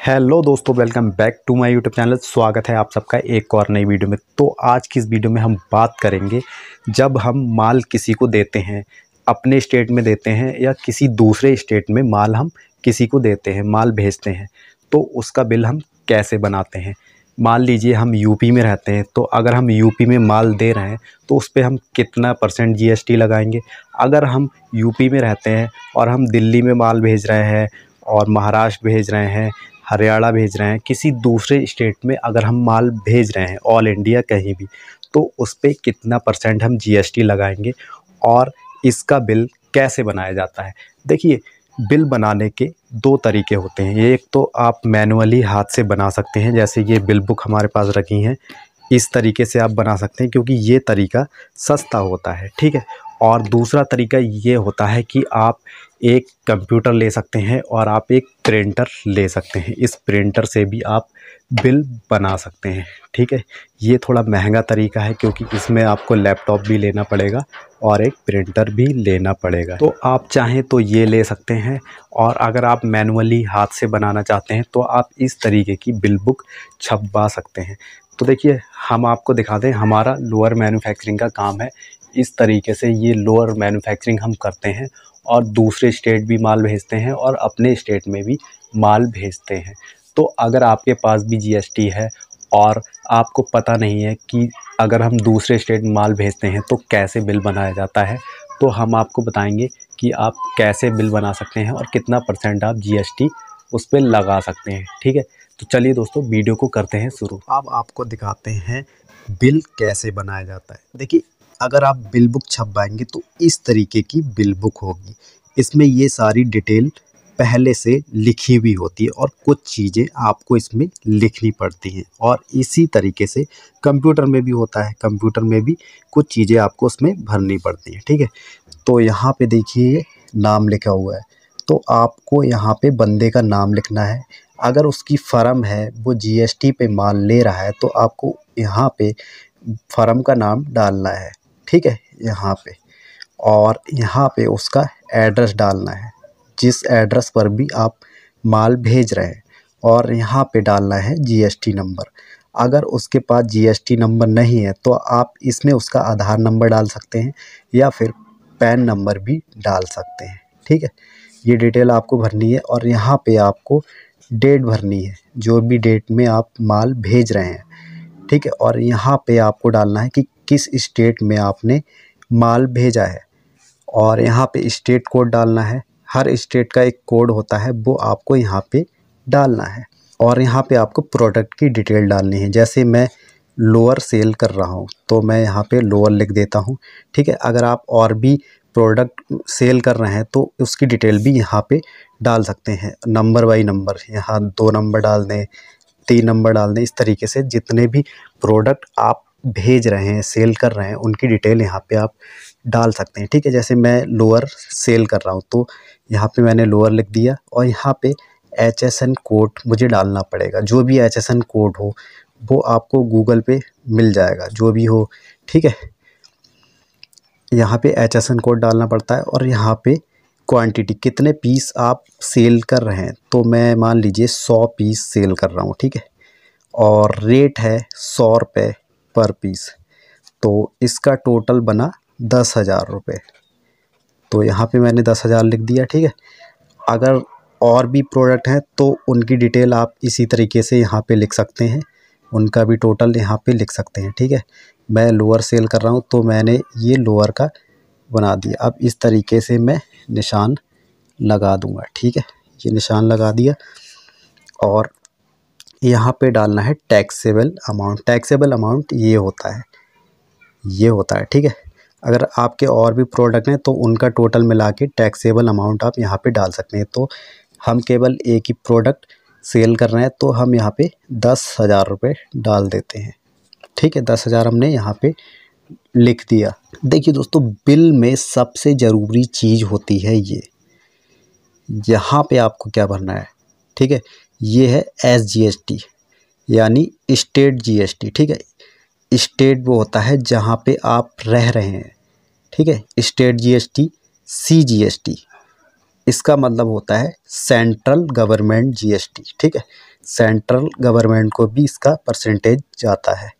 Hello दोस्तों, welcome back to my YouTube channel. स्वागत है आप सबका एक और नई वीडियो में। तो आज की इस वीडियो में हम बात करेंगे, जब हम माल किसी को देते हैं, अपने स्टेट में देते हैं या किसी दूसरे स्टेट में माल हम किसी को देते हैं, माल भेजते हैं, तो उसका बिल हम कैसे बनाते हैं। मान लीजिए हम यूपी में रहते हैं, तो अगर हम यूपी में माल दे रहे हैं तो उस पर हम कितना % जीएसटी लगाएंगे। अगर हम यूपी में रहते हैं और हम दिल्ली में माल भेज रहे हैं और महाराष्ट्र भेज रहे हैं, हरियाणा भेज रहे हैं, किसी दूसरे स्टेट में अगर हम माल भेज रहे हैं ऑल इंडिया कहीं भी, तो उस पे कितना % हम जीएसटी लगाएंगे और इसका बिल कैसे बनाया जाता है। देखिए, बिल बनाने के दो तरीके होते हैं। एक तो आप मैनुअली हाथ से बना सकते हैं, जैसे ये बिल बुक हमारे पास रखी हैं, इस तरीके से आप बना सकते हैं क्योंकि ये तरीका सस्ता होता है, ठीक है। और दूसरा तरीका ये होता है कि आप एक कंप्यूटर ले सकते हैं और आप एक प्रिंटर ले सकते हैं। इस प्रिंटर से भी आप बिल बना सकते हैं, ठीक है। ये थोड़ा महंगा तरीका है क्योंकि इसमें आपको लैपटॉप भी लेना पड़ेगा और एक प्रिंटर भी लेना पड़ेगा। तो आप चाहें तो ये ले सकते हैं, और अगर आप मैनुअली हाथ से बनाना चाहते हैं तो आप इस तरीके की बिल बुक छपवा सकते हैं। तो देखिए, हम आपको दिखा दें, हमारा लोअर मैन्युफैक्चरिंग का काम है। इस तरीके से ये लोअर मैन्युफैक्चरिंग हम करते हैं और दूसरे स्टेट भी माल भेजते हैं और अपने स्टेट में भी माल भेजते हैं। तो अगर आपके पास भी जीएसटी है और आपको पता नहीं है कि अगर हम दूसरे स्टेट में माल भेजते हैं तो कैसे बिल बनाया जाता है, तो हम आपको बताएंगे कि आप कैसे बिल बना सकते हैं और कितना % आप जीएसटी उस पर लगा सकते हैं, ठीक है। तो चलिए दोस्तों, वीडियो को करते हैं शुरू। अब आपको दिखाते हैं बिल कैसे बनाया जाता है। देखिए, अगर आप बिल बुक छपवाएंगे तो इस तरीके की बिल बुक होगी। इसमें ये सारी डिटेल पहले से लिखी हुई होती है और कुछ चीज़ें आपको इसमें लिखनी पड़ती हैं, और इसी तरीके से कंप्यूटर में भी होता है। कंप्यूटर में भी कुछ चीज़ें आपको उसमें भरनी पड़ती हैं, ठीक है। तो यहाँ पे देखिए, नाम लिखा हुआ है, तो आपको यहाँ पे बंदे का नाम लिखना है। अगर उसकी फर्म है, वो जीएसटी पे माल ले रहा है, तो आपको यहाँ पे फर्म का नाम डालना है, ठीक है, यहाँ पे। और यहाँ पे उसका एड्रेस डालना है, जिस एड्रेस पर भी आप माल भेज रहे हैं, और यहाँ पे डालना है जीएसटी नंबर। अगर उसके पास जीएसटी नंबर नहीं है तो आप इसमें उसका आधार नंबर डाल सकते हैं या फिर पैन नंबर भी डाल सकते हैं, ठीक है। ये डिटेल आपको भरनी है, और यहाँ पे आपको डेट भरनी है, जो भी डेट में आप माल भेज रहे हैं, ठीक है। और यहाँ पे आपको डालना है कि किस स्टेट में आपने माल भेजा है, और यहाँ पे स्टेट कोड डालना है। हर स्टेट का एक कोड होता है, वो आपको यहाँ पे डालना है। और यहाँ पे आपको प्रोडक्ट की डिटेल डालनी है। जैसे मैं लोअर सेल कर रहा हूँ तो मैं यहाँ पे लोअर लिख देता हूँ, ठीक है। अगर आप और भी प्रोडक्ट सेल कर रहे हैं तो उसकी डिटेल भी यहाँ पे डाल सकते हैं, नंबर बाई नंबर। यहाँ 2 नंबर डाल दें, 3 नंबर डाल दें। इस तरीके से जितने भी प्रोडक्ट आप भेज रहे हैं, सेल कर रहे हैं, उनकी डिटेल यहाँ पे आप डाल सकते हैं, ठीक है। जैसे मैं लोअर सेल कर रहा हूँ तो यहाँ पे मैंने लोअर लिख दिया, और यहाँ पे HSN कोड मुझे डालना पड़ेगा। जो भी HSN कोड हो वो आपको गूगल पे मिल जाएगा, जो भी हो, ठीक है। यहाँ पे HSN कोड डालना पड़ता है, और यहाँ पे क्वांटिटी, कितने पीस आप सेल कर रहे हैं। तो मैं मान लीजिए 100 पीस सेल कर रहा हूँ, ठीक है, और रेट है 100 रुपये पर पीस। तो इसका टोटल बना 10,000 रुपये। तो यहाँ पे मैंने 10,000 लिख दिया, ठीक है। अगर और भी प्रोडक्ट हैं तो उनकी डिटेल आप इसी तरीके से यहाँ पे लिख सकते हैं, उनका भी टोटल यहाँ पे लिख सकते हैं, ठीक है। मैं लोअर सेल कर रहा हूँ तो मैंने ये लोअर का बना दिया। अब इस तरीके से मैं निशान लगा दूँगा, ठीक है। ये निशान लगा दिया, और यहाँ पे डालना है टैक्सेबल अमाउंट। टैक्सेबल अमाउंट ये होता है, ठीक है। अगर आपके और भी प्रोडक्ट हैं तो उनका टोटल मिला के टैक्सेबल अमाउंट आप यहाँ पे डाल सकते हैं। तो हम केवल एक ही प्रोडक्ट सेल कर रहे हैं तो हम यहाँ पे 10,000 रुपये डाल देते हैं, ठीक है। 10,000 हमने यहाँ पे लिख दिया। देखिए दोस्तों, बिल में सबसे ज़रूरी चीज़ होती है ये, यहाँ पे आपको क्या भरना है, ठीक है। ये है SGST, यानी स्टेट GST, ठीक है। स्टेट वो होता है जहाँ पे आप रह रहे हैं, ठीक है। स्टेट GST, CGST, इसका मतलब होता है सेंट्रल गवर्नमेंट जीएसटी, ठीक है। सेंट्रल गवर्नमेंट को भी इसका परसेंटेज जाता है।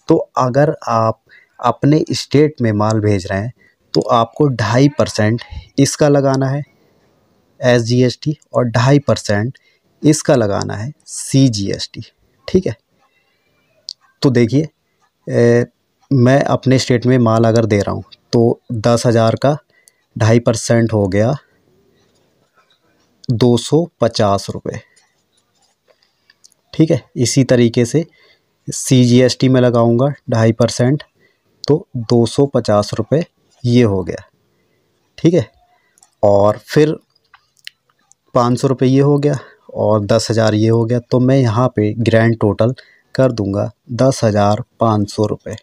तो अगर आप अपने स्टेट में माल भेज रहे हैं तो आपको 2.5% इसका लगाना है एस जीएसटी और 2.5% इसका लगाना है सी जीएसटी, ठीक है। तो देखिए मैं अपने स्टेट में माल अगर दे रहा हूँ तो 10,000 का 2.5% हो गया 250 रुपये, ठीक है। इसी तरीके से सी जीएसटी में लगाऊंगा 2.5% तो 250 रुपये ये हो गया, ठीक है। और फिर 500 रुपये ये हो गया और 10,000 ये हो गया। तो मैं यहाँ पे ग्रैंड टोटल कर दूंगा 10,500 रुपये,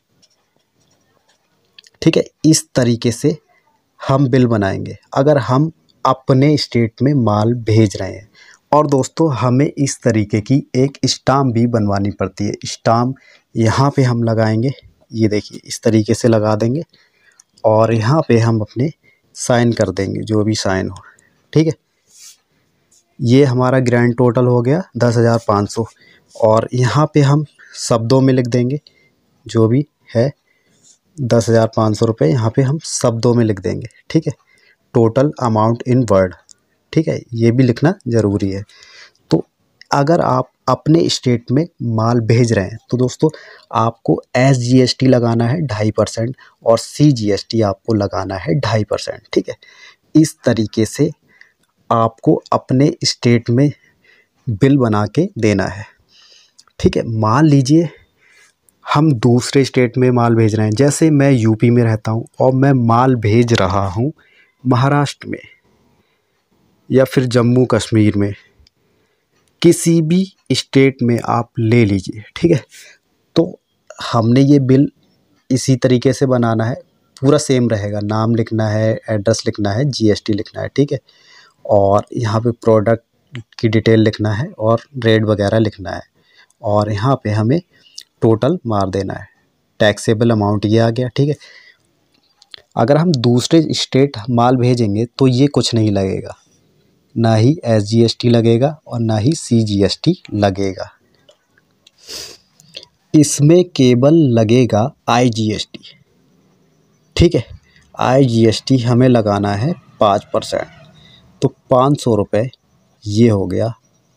ठीक है। इस तरीके से हम बिल बनाएंगे अगर हम अपने स्टेट में माल भेज रहे हैं। और दोस्तों हमें इस तरीके की एक स्टाम्प भी बनवानी पड़ती है। स्टाम्प यहाँ पे हम लगाएंगे, ये देखिए इस तरीके से लगा देंगे और यहाँ पे हम अपने साइन कर देंगे जो भी साइन हो, ठीक है। ये हमारा ग्रैंड टोटल हो गया 10,500 और यहाँ पे हम शब्दों में लिख देंगे जो भी है 10,500 रुपये यहाँ पे हम शब्दों में लिख देंगे, ठीक है। टोटल अमाउंट इन वर्ड, ठीक है, ये भी लिखना ज़रूरी है। तो अगर आप अपने स्टेट में माल भेज रहे हैं तो दोस्तों आपको एस जीएसटी लगाना है 2.5% और सी जीएसटी आपको लगाना है 2.5%, ठीक है। इस तरीके से आपको अपने स्टेट में बिल बना के देना है, ठीक है। मान लीजिए हम दूसरे स्टेट में माल भेज रहे हैं, जैसे मैं यूपी में रहता हूं और मैं माल भेज रहा हूं महाराष्ट्र में या फिर जम्मू कश्मीर में, किसी भी स्टेट में आप ले लीजिए, ठीक है। तो हमने ये बिल इसी तरीके से बनाना है, पूरा सेम रहेगा, नाम लिखना है, एड्रेस लिखना है, जीएसटी लिखना है, ठीक है। और यहाँ पे प्रोडक्ट की डिटेल लिखना है और रेट वगैरह लिखना है और यहाँ पे हमें टोटल मार देना है। टैक्सेबल अमाउंट ये आ गया, ठीक है। अगर हम दूसरे स्टेट माल भेजेंगे तो ये कुछ नहीं लगेगा, ना ही एस जीएसटी लगेगा और ना ही सी जीएसटी लगेगा। इसमें केवल लगेगा आई जीएसटी, ठीक है। आई जीएसटी हमें लगाना है 5%, तो 500 रुपये ये हो गया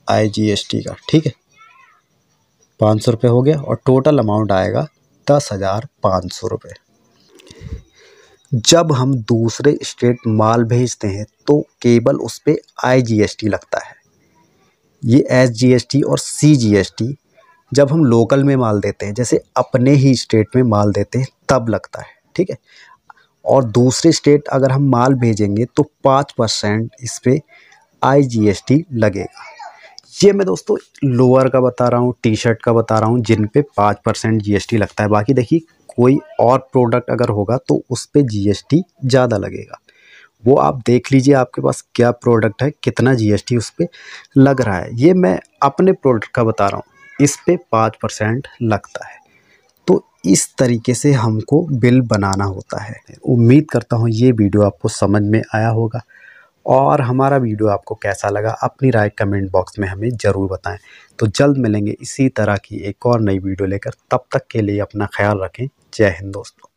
आई जीएसटी का, ठीक है। 500 रुपये हो गया और टोटल अमाउंट आएगा 10,500 रुपये। जब हम दूसरे स्टेट माल भेजते हैं तो केवल उस पर आई जीएसटी लगता है। ये एस जीएसटी और सी जीएसटी जब हम लोकल में माल देते हैं, जैसे अपने ही स्टेट में माल देते हैं, तब लगता है, ठीक है। और दूसरे स्टेट अगर हम माल भेजेंगे तो 5% इस पर आई जीएसटी लगेगा। ये मैं दोस्तों लोअर का बता रहा हूँ, टी शर्ट का बता रहा हूँ, जिन पे 5% जीएसटी लगता है। बाकी देखिए कोई और प्रोडक्ट अगर होगा तो उस पर जीएसटी ज़्यादा लगेगा। वो आप देख लीजिए आपके पास क्या प्रोडक्ट है, कितना जीएसटी उस पर लग रहा है। ये मैं अपने प्रोडक्ट का बता रहा हूँ, इस पे 5% लगता है। तो इस तरीके से हमको बिल बनाना होता है। उम्मीद करता हूँ ये वीडियो आपको समझ में आया होगा और हमारा वीडियो आपको कैसा लगा अपनी राय कमेंट बॉक्स में हमें ज़रूर बताएं। तो जल्द मिलेंगे इसी तरह की एक और नई वीडियो लेकर, तब तक के लिए अपना ख्याल रखें। जय हिंद दोस्तों।